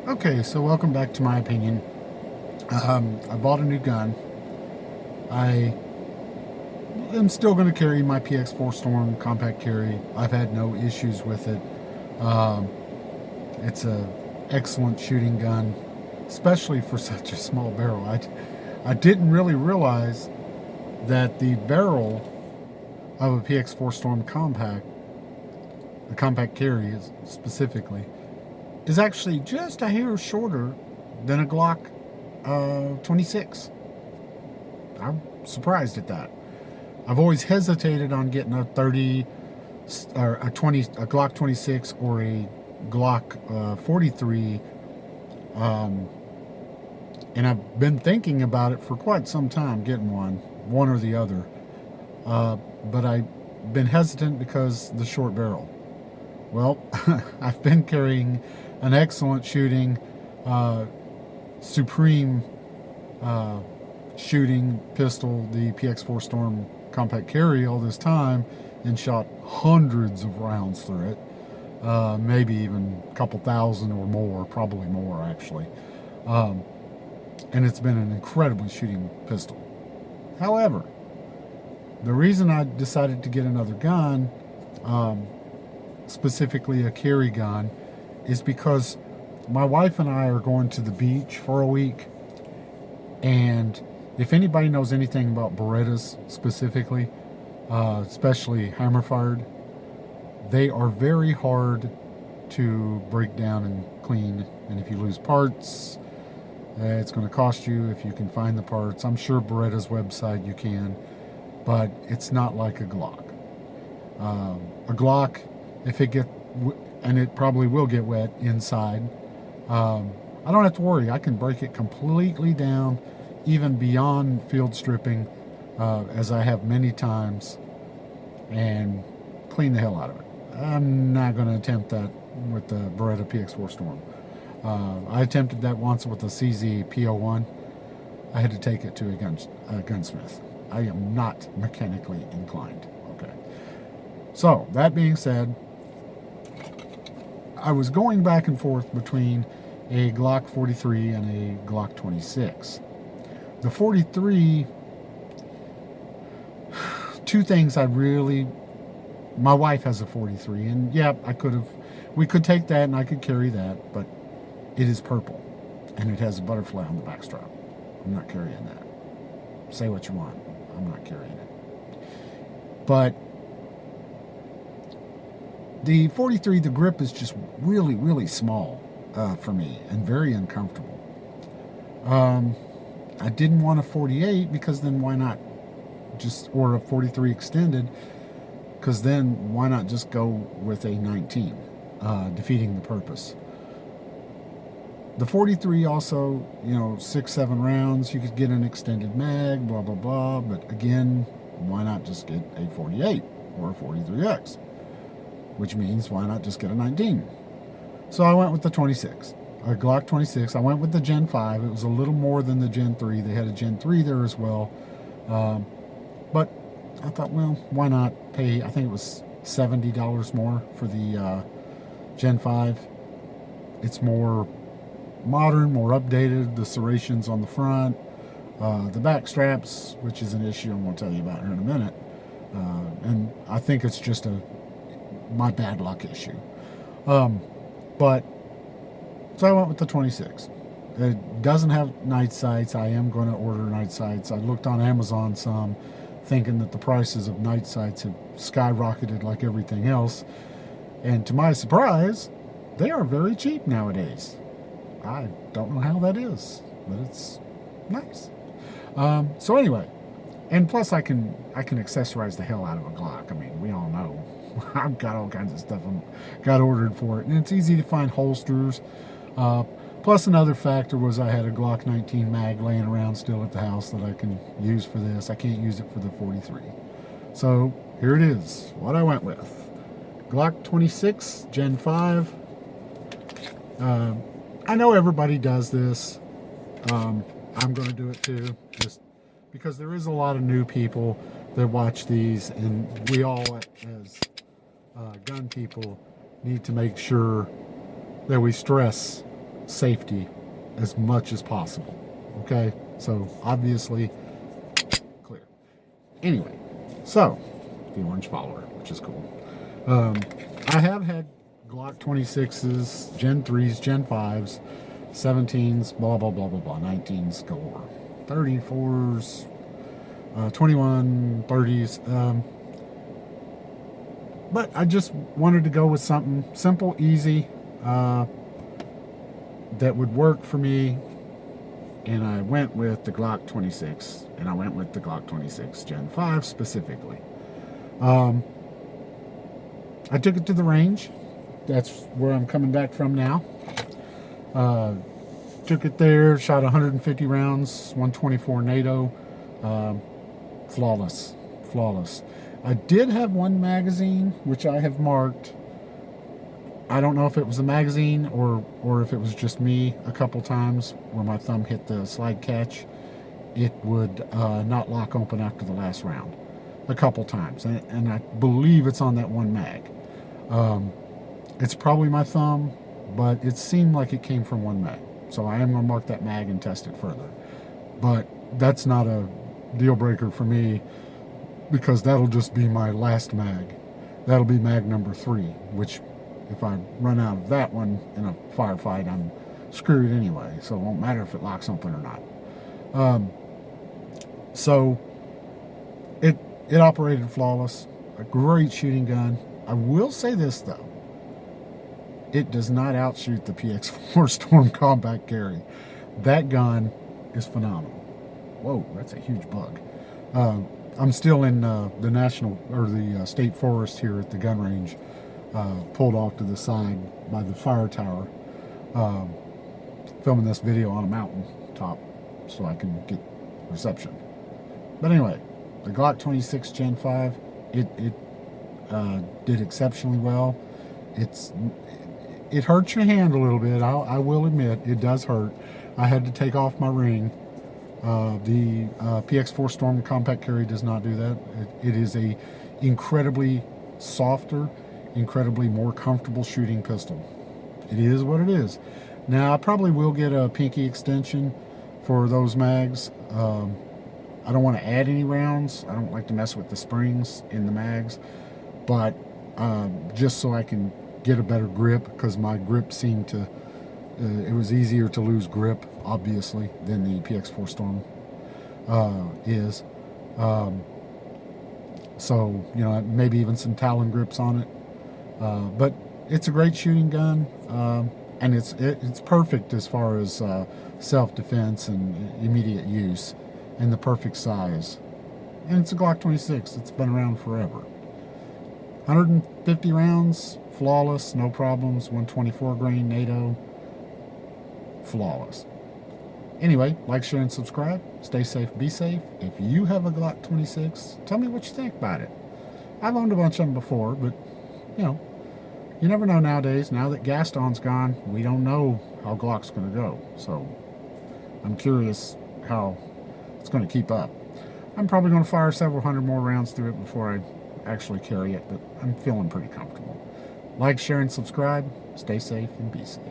Okay, so welcome back to my opinion. I bought a new gun. I am still going to carry my PX4 Storm compact carry. I've had no issues with it. Um, it's a excellent shooting gun, especially for such a small barrel. I didn't really realize that the barrel of a PX4 Storm compact, the compact carry specifically, is actually just a hair shorter than a Glock 26. I'm surprised at that. I've always hesitated on getting a 30 or a Glock 26 or a Glock 43, and I've been thinking about it for quite some time, getting one or the other. But I've been hesitant because the short barrel. Well, I've been carrying an excellent shooting, supreme shooting pistol, the PX4 Storm compact carry, all this time, and shot hundreds of rounds through it. Maybe even a couple thousand or more, probably more actually. And it's been an incredibly shooting pistol. However, the reason I decided to get another gun, specifically a carry gun, is because my wife and I are going to the beach for a week. And if anybody knows anything about Berettas specifically, especially hammer fired, they are very hard to break down and clean. And if you lose parts, it's going to cost you if you can find the parts. I'm sure Beretta's website you can, but it's not like a Glock. A Glock, if it get, and it probably will get wet inside, I don't have to worry. I can break it completely down, even beyond field stripping, as I have many times, and clean the hell out of it. I'm not going to attempt that with the Beretta PX4 Storm. I attempted that once with the CZ P01. I had to take it to a gunsmith. I am not mechanically inclined. Okay. So, that being said, I was going back and forth between a Glock 43 and a Glock 26. The 43, two things I really, my wife has a 43, and yeah, we could take that and I could carry that, but it is purple and it has a butterfly on the back strap. I'm not carrying that. Say what you want, I'm not carrying it. But the 43, the grip is just really, really small for me and very uncomfortable. I didn't want a 48 because then why not or a 43 extended, because then why not just go with a 19, defeating the purpose. The 43 also, 6-7 rounds, you could get an extended mag, blah, blah, blah, but again, why not just get a 48 or a 43X? Which means why not just get a 19? So I went with the 26, a Glock 26. I went with the Gen 5. It was a little more than the Gen 3. They had a Gen 3 there as well. But I thought, well, why not pay, I think it was $70 more for the Gen 5. It's more modern, more updated. The serrations on the front, the back straps, which is an issue I'm going to tell you about here in a minute. And I think it's just my bad luck issue. But so I went with the 26. It doesn't have night sights. I am going to order night sights. I looked on Amazon some, thinking that the prices of night sights have skyrocketed like everything else. And to my surprise, they are very cheap nowadays. I don't know how that is, but it's nice. So anyway, and plus I can accessorize the hell out of a Glock. I mean, we all know. I've got all kinds of stuff got ordered for it, and it's easy to find holsters. Plus another factor was I had a Glock 19 mag laying around still at the house that I can use for this. I can't use it for the 43. So here it is, what I went with. Glock 26 Gen 5. I know everybody does this. I'm going to do it too, just because there is a lot of new people that watch these, and we all as gun people need to make sure that we stress safety as much as possible. Okay, so obviously clear. Anyway, so the orange follower, which is cool. I have had Glock 26s, Gen 3s, Gen 5s, 17s, blah blah blah blah blah, 19s galore, 34s, 21, 30s. But I just wanted to go with something simple, easy, that would work for me. And I went with the Glock 26, and I went with the Glock 26 Gen 5 specifically. I took it to the range. That's where I'm coming back from now. Took it there, shot 150 rounds, 124 NATO. Flawless. I did have one magazine, which I have marked. I don't know if it was a magazine or if it was just me a couple times where my thumb hit the slide catch. It would not lock open after the last round a couple times. And I believe it's on that one mag. It's probably my thumb, but it seemed like it came from one mag. So I am going to mark that mag and test it further. But that's not a deal breaker for me, because that'll just be my last mag. That'll be mag number 3, which if I run out of that one in a firefight, I'm screwed anyway. So it won't matter if it locks open or not. So it operated flawless. A great shooting gun. I will say this though. It does not outshoot the PX4 Storm Compact Carry. That gun is phenomenal. Whoa, that's a huge bug. I'm still in the national or the state forest here at the gun range, pulled off to the side by the fire tower, filming this video on a mountain top so I can get reception. But anyway, the Glock 26 Gen 5, it did exceptionally well. It hurts your hand a little bit. I will admit it does hurt. I had to take off my ring. The PX4 Storm Compact Carry does not do that. It is a incredibly softer, incredibly more comfortable shooting pistol. It is what it is. Now I probably will get a pinky extension for those mags. I don't want to add any rounds. I don't like to mess with the springs in the mags, but just so I can get a better grip, because my grip seemed to it was easier to lose grip, obviously, than the PX4 Storm is. So, maybe even some Talon grips on it. But it's a great shooting gun, and it's perfect as far as self-defense and immediate use, and the perfect size. And it's a Glock 26. It's been around forever. 150 rounds, flawless, no problems. 124 grain NATO, flawless. Anyway, like, share, and subscribe. Stay safe, be safe. If you have a Glock 26, tell me what you think about it. I've owned a bunch of them before, but, you never know nowadays. Now that Gaston's gone, we don't know how Glock's going to go. So I'm curious how it's going to keep up. I'm probably going to fire several hundred more rounds through it before I actually carry it, but I'm feeling pretty comfortable. Like, share, and subscribe. Stay safe and be safe.